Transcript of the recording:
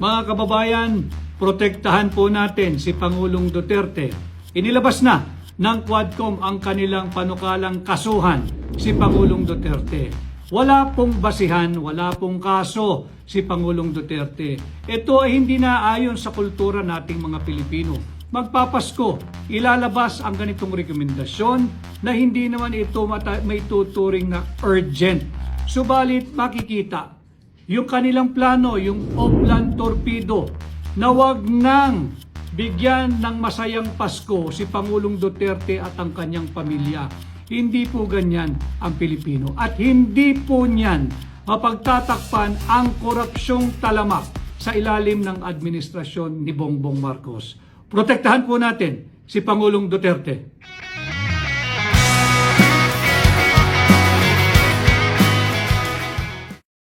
Mga kababayan, protektahan po natin si Pangulong Duterte. Inilabas na ng Quadcom ang kanilang panukalang kasuhan si Pangulong Duterte. Wala pong basihan, wala pong kaso si Pangulong Duterte. Ito ay hindi na ayon sa kultura nating mga Pilipino. Magpapasko, ilalabas ang ganitong rekomendasyon na hindi naman ito may tuturing na urgent. Subalit makikita yung kanilang plano, yung Oplan Torpedo, na wag nang bigyan ng masayang Pasko si Pangulong Duterte at ang kanyang pamilya. Hindi po ganyan ang Pilipino. At hindi po niyan mapagtatakpan ang korupsyong talamak sa ilalim ng administrasyon ni Bongbong Marcos. Protektahan po natin si Pangulong Duterte.